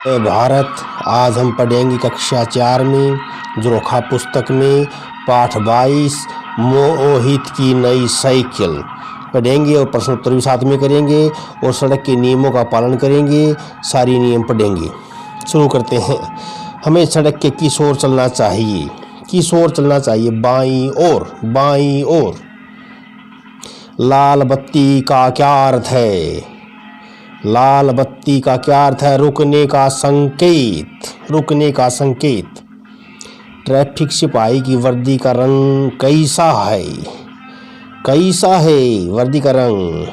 भारत। आज हम पढ़ेंगे कक्षा 4 में जोखा पुस्तक में पाठ 22 मोहित की नई साइकिल पढ़ेंगे और प्रश्न उत्तर भी साथ में करेंगे और सड़क के नियमों का पालन करेंगे। सारी नियम पढ़ेंगे। शुरू करते हैं। हमें सड़क के किस ओर चलना चाहिए? किस ओर चलना चाहिए? बाईं ओर। बाईं ओर। लाल बत्ती का क्या अर्थ है? लाल बत्ती का क्या अर्थ है? रुकने का संकेत। रुकने का संकेत। ट्रैफिक सिपाही की वर्दी का रंग कैसा है? कैसा है वर्दी का रंग?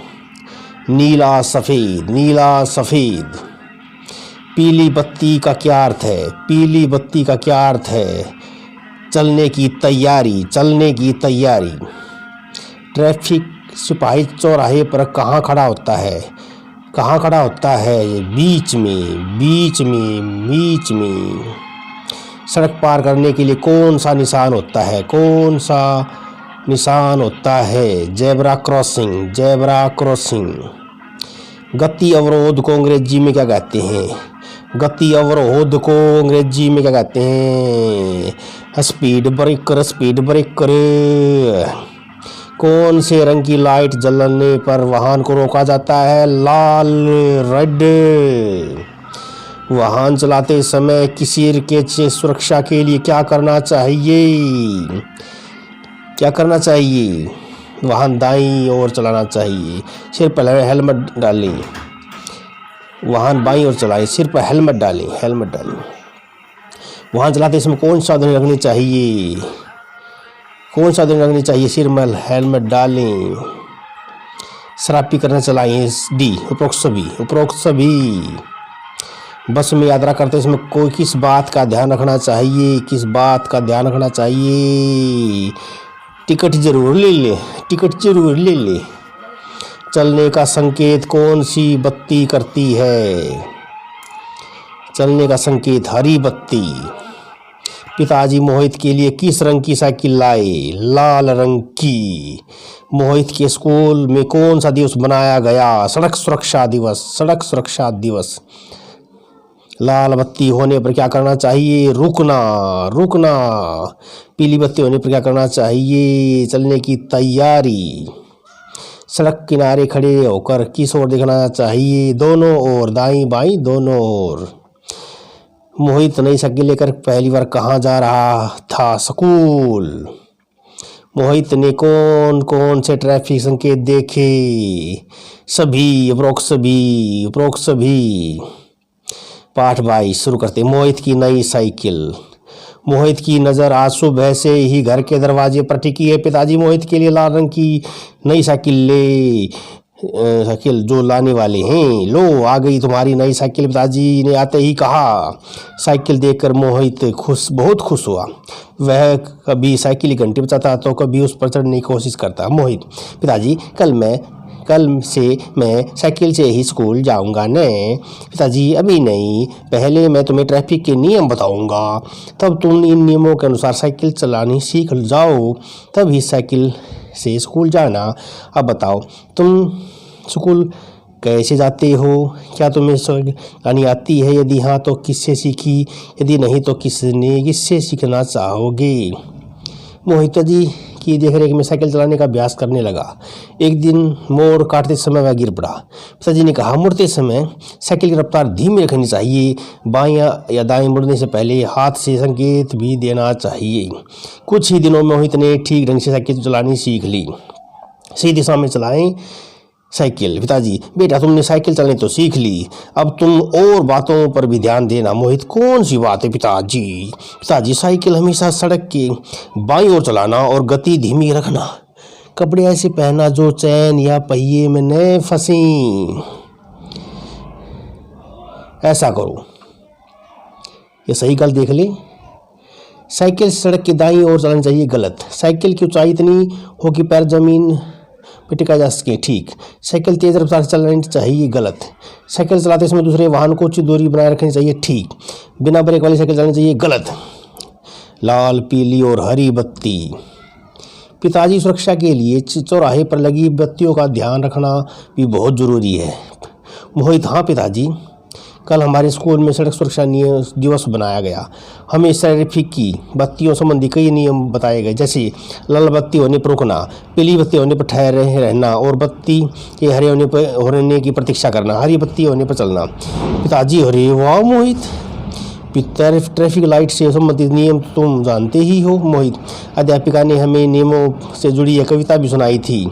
नीला सफ़ेद। नीला सफ़ेद। पीली बत्ती का क्या अर्थ है? पीली बत्ती का क्या अर्थ है? चलने की तैयारी। चलने की तैयारी। ट्रैफिक सिपाही चौराहे पर कहाँ खड़ा होता है? कहाँ खड़ा होता है? बीच में। बीच में। बीच में। सड़क पार करने के लिए कौन सा निशान होता है? कौन सा निशान होता है? Zebra crossing. Zebra crossing. गति अवरोध को अंग्रेजी में क्या कहते हैं? गति अवरोध को अंग्रेजी में क्या कहते हैं? Speed breaker. Speed breaker. कौन से रंग की लाइट जलने पर वाहन को रोका जाता है? लाल। रेड। वाहन चलाते समय किसी के सुरक्षा के लिए क्या करना चाहिए? क्या करना चाहिए? वाहन दाईं ओर चलाना चाहिए। सिर पर हेलमेट डालें। वाहन बाईं ओर चलाएं। सिर पर हेलमेट डालें। हेलमेट डालें। वाहन चलाते समय कौन सा सावधानी रखनी चाहिए? कौन सा सावधानी रखनी चाहिए? सिर में हेलमेट डालें। शराब पी कर न चलाएं। डी। उपरोक्त सभी। उपरोक्त सभी। बस में यात्रा करते समय कोई किस बात का ध्यान रखना चाहिए? किस बात का ध्यान रखना चाहिए? टिकट जरूर ले लें। टिकट जरूर ले लें। चलने का संकेत कौन सी बत्ती करती है? चलने का संकेत हरी बत्ती। पिताजी मोहित के लिए किस रंग की साइकिल लाए? लाल रंग की। मोहित के स्कूल में कौन सा दिवस मनाया गया? सड़क सुरक्षा दिवस। सड़क सुरक्षा दिवस। लाल बत्ती होने पर क्या करना चाहिए? रुकना। रुकना। पीली बत्ती होने पर क्या करना चाहिए? चलने की तैयारी। सड़क किनारे खड़े होकर किस ओर देखना चाहिए? दोनों ओर। दाईं बाईं दोनों ओर। मोहित नई साइकिल लेकर पहली बार कहाँ जा रहा था? स्कूल। मोहित ने कौन कौन से ट्रैफिक संकेत देखे? सभी। उपरोक्त सभी। उपरोक्त सभी। पाठ 22 शुरू करते। मोहित की नई साइकिल। मोहित की नज़र आज सुबह से ही घर के दरवाजे पर टिकी है। पिताजी मोहित के लिए लाल रंग की नई साइकिल जो लाने वाले हैं। लो आ गई तुम्हारी नई साइकिल, पिताजी ने आते ही कहा। साइकिल देखकर मोहित बहुत खुश हुआ। वह कभी साइकिल की घंटी बजाता तो कभी उस पर चढ़ने की कोशिश करता। मोहित, पिताजी कल से मैं साइकिल से ही स्कूल जाऊंगा न? पिताजी अभी नहीं, पहले मैं तुम्हें ट्रैफिक के नियम बताऊंगा, तब तुम इन नियमों के अनुसार साइकिल चलानी सीख जाओ, तभी साइकिल से स्कूल जाना। अब बताओ तुम स्कूल कैसे जाते हो? क्या तुम्हें चलानी आती है? यदि हाँ तो किससे सीखी? यदि नहीं तो किससे सीखना चाहोगे? मोहित जी की देखरेख में साइकिल चलाने का अभ्यास करने लगा। एक दिन मोड़ काटते समय वह गिर पड़ा। पिताजी ने कहा, मुड़ते समय साइकिल की रफ्तार धीमी रखनी चाहिए। बाएं या दाएं मुड़ने से पहले हाथ से संकेत भी देना चाहिए। कुछ ही दिनों में मोहित ने ठीक ढंग से साइकिल चलानी सीख ली। सही दिशा में चलाएं साइकिल। पिताजी, बेटा तुमने साइकिल चलानी तो सीख ली, अब तुम और बातों पर भी ध्यान देना। मोहित, कौन सी बात है पिताजी? पिताजी, साइकिल हमेशा सड़क के बाईं ओर चलाना और गति धीमी रखना। कपड़े ऐसे पहनना जो चैन या पहिए में न फंसे। ऐसा करो। ये सही गलत देख ले। साइकिल सड़क की दाईं ओर चलानी चाहिए। गलत। साइकिल की ऊंचाई इतनी हो कि पैर जमीन पे टिका जा सके। ठीक। साइकिल तेज रफ्तार से चलानी चाहिए। गलत। साइकिल चलाते समय दूसरे वाहन को उचित दूरी बनाए रखनी चाहिए। ठीक। बिना ब्रेक वाली साइकिल चलानी चाहिए। गलत। लाल, पीली और हरी बत्ती। पिताजी, सुरक्षा के लिए चौराहे पर लगी बत्तियों का ध्यान रखना भी बहुत ज़रूरी है। मोहित, हाँ पिताजी, कल हमारे स्कूल में सड़क सुरक्षा नियम दिवस बनाया गया। हमें ट्रैफिक की बत्तियों संबंधी कई नियम बताए गए, जैसे लाल बत्ती होने पर रुकना, पीली बत्ती होने पर ठहरे रहना और बत्ती के हरे होने की प्रतीक्षा करना, हरी बत्ती होने पर चलना। पिताजी, अरे वाह मोहित, ट्रैफिक लाइट से संबंधित नियम तुम जानते ही हो। मोहित, अध्यापिका ने हमें नियमों से जुड़ी एक कविता भी सुनाई थी।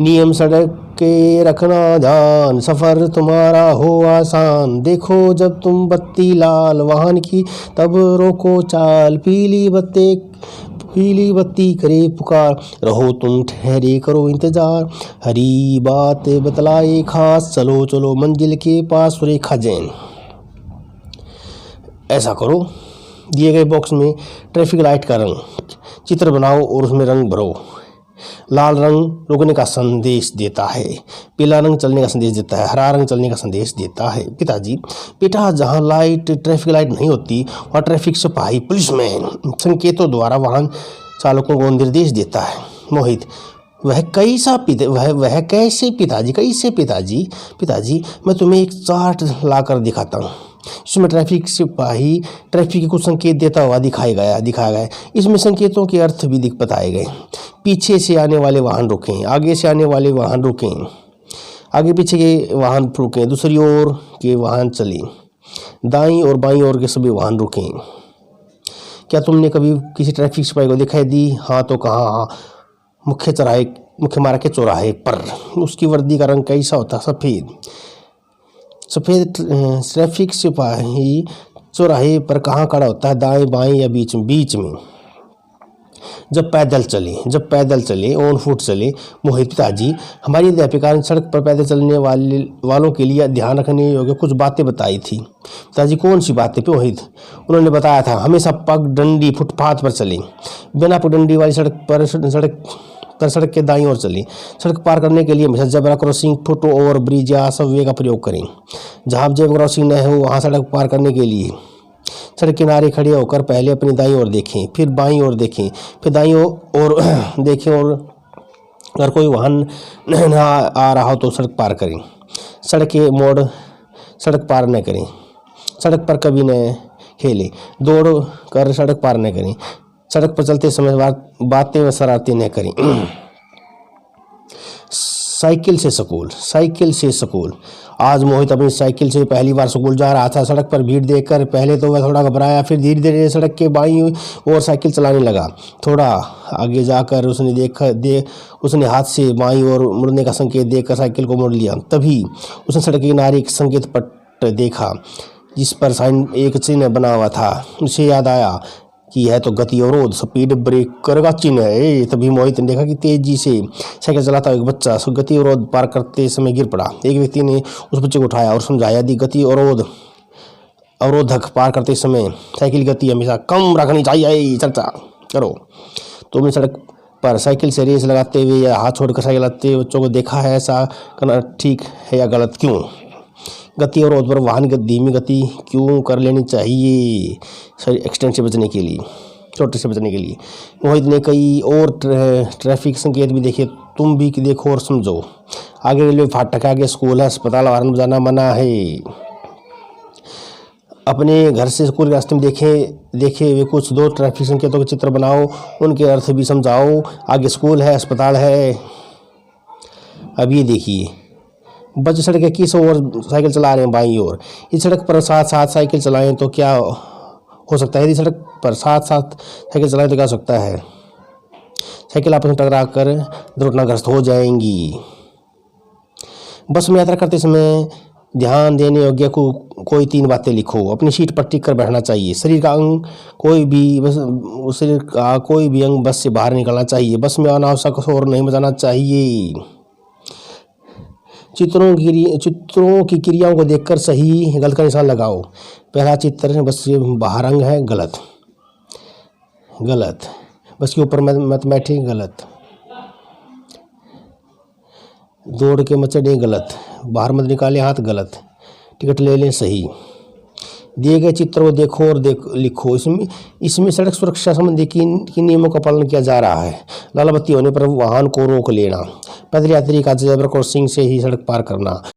नियम सड़क के रखना ध्यान, सफ़र तुम्हारा हो आसान, देखो जब तुम बत्ती लाल वाहन की तब रोको चाल, पीली बत्ती करे पुकार, रहो तुम ठहरे करो इंतजार, हरी बात बतलाए खास, चलो चलो मंजिल के पास सुरेखा जैन। ऐसा करो, दिए गए बॉक्स में ट्रैफिक लाइट का रंग चित्र बनाओ और उसमें रंग भरो। लाल रंग रुकने का संदेश देता है, पीला रंग चलने का संदेश देता है, हरा रंग चलने का संदेश देता है। पिताजी, बेटा जहाँ ट्रैफिक लाइट नहीं होती वहाँ ट्रैफिक सिपाही पुलिसमैन संकेतों द्वारा वाहन चालकों को निर्देश देता है। मोहित, वह कैसे पिताजी, कैसे पिताजी? पिताजी, मैं तुम्हें एक चार्ट लाकर दिखाता हूँ, इसमें ट्रैफिक सिपाही ट्रैफिक के कुछ संकेत देता हुआ दिखाया गया। इसमें संकेतों के अर्थ भी बताए गए। पीछे से आने वाले वाहन रुकें, आगे से आने वाले वाहन रुकें, आगे पीछे के वाहन रुकें, दूसरी ओर के वाहन चलें, दाईं और बाईं ओर के सभी वाहन रुकें। क्या तुमने कभी किसी ट्रैफिक सिपाही को दिखाई दी? हाँ तो कहाँ? हाँ, मुख्य मार्ग के चौराहे पर। उसकी वर्दी का रंग कैसा होता? सफ़ेद। ट्रैफिक सिपाही चौराहे पर कहाँ खड़ा होता है? दाएं बाएं या बीच में। जब पैदल चले ऑन फुट चले। मोहित, पिताजी, हमारी अध्यापिका ने सड़क पर पैदल चलने वालों के लिए ध्यान रखने योग्य कुछ बातें बताई थी। पिताजी, कौन सी बातें? मोहित, उन्होंने बताया था हमेशा पगडंडी फुटपाथ पर चलें, बिना पगडंडी वाली सड़क के दाईं ओर चलें। सड़क पार करने के लिए हमेशा zebra crossing, foot over bridge या सबवे का प्रयोग करें। जहाँ जेब्रा क्रॉसिंग न हो वहाँ सड़क पार करने के लिए सड़क किनारे खड़े होकर पहले अपनी दाईं ओर देखें, फिर बाईं ओर देखें, फिर दाईं ओर देखें, और अगर कोई वाहन न आ रहा हो तो सड़क पार करें। सड़क के मोड़ सड़क पार न करें। सड़क पर कभी न खेलें, दौड़ कर सड़क पार न करें। सड़क पर चलते समय बातें व शरारतें न करें। साइकिल से स्कूल। आज मोहित अपनी साइकिल से पहली बार स्कूल जा रहा था। सड़क पर भीड़ देखकर पहले तो वह थोड़ा घबराया, फिर धीरे धीरे सड़क के बाईं ओर साइकिल चलाने लगा। थोड़ा आगे जाकर उसने हाथ से बाईं ओर मुड़ने का संकेत देखकर साइकिल को मोड़ लिया। तभी उसने सड़क के किनारे एक संकेत पट्ट देखा जिस पर एक चिन्ह बना हुआ था। उसे याद आया कि यह तो गति अवरोध, स्पीड ब्रेकर का चिन्ह है। तभी मोहित ने देखा कि तेजी से साइकिल चलाता एक बच्चा गति अवरोध पार करते समय गिर पड़ा। एक व्यक्ति ने उस बच्चे को उठाया और समझाया कि गति अवरोधक पार करते समय साइकिल गति हमेशा कम रखनी चाहिए। चर्चा करो, तुमने सड़क पर साइकिल से रेस लगाते हुए या हाथ छोड़कर साइकिल चलाते बच्चों को देखा है? ऐसा करना ठीक है या गलत? क्यों? गति अवरोध पर वाहन धीमी गति क्यों कर लेनी चाहिए? एक्सीडेंट से बचने के लिए, चोट से बचने के लिए। मोहित ने कई और ट्रैफिक संकेत भी देखे, तुम भी देखो और समझो। आगे रेलवे फाटक, आगे स्कूल है, अस्पताल, हॉर्न बजाना मना है। अपने घर से स्कूल के रास्ते में देखे वे कुछ 2 ट्रैफिक संकेतों के चित्र बनाओ, उनके अर्थ भी समझाओ। आगे स्कूल है, अस्पताल है। अब ये देखिए, बच्चे सड़क के किस ओर साइकिल चला रहे हैं? बाईं ओर। इस सड़क पर साथ साइकिल चलाएं तो क्या हो सकता है? यदि सड़क पर साथ साइकिल चलाएं तो क्या हो सकता है? साइकिल आपस में टकरा कर दुर्घटनाग्रस्त हो जाएंगी। बस में यात्रा करते समय ध्यान देने योग्य कोई 3 बातें लिखो। अपनी सीट पर टिक कर बैठना चाहिए। शरीर का कोई भी अंग बस से बाहर निकलना चाहिए। बस में अनावश्यक शोर नहीं मचाना चाहिए। चित्रों की क्रियाओं को देखकर सही गलत का निशान लगाओ। पहला चित्र, बस से बाहर अंग है, गलत। बस के ऊपर मत बैठे, गलत। दौड़ के मत चढ़े, गलत। बाहर मत निकाले हाथ, गलत। टिकट ले लें, सही। दिए गए चित्र को देखो और लिखो। इसमें सड़क सुरक्षा संबंधी किन नियमों का पालन किया जा रहा है? लाल बत्ती होने पर वाहन को रोक लेना, पैदल यात्री का जेब्रा क्रॉसिंग से ही सड़क पार करना,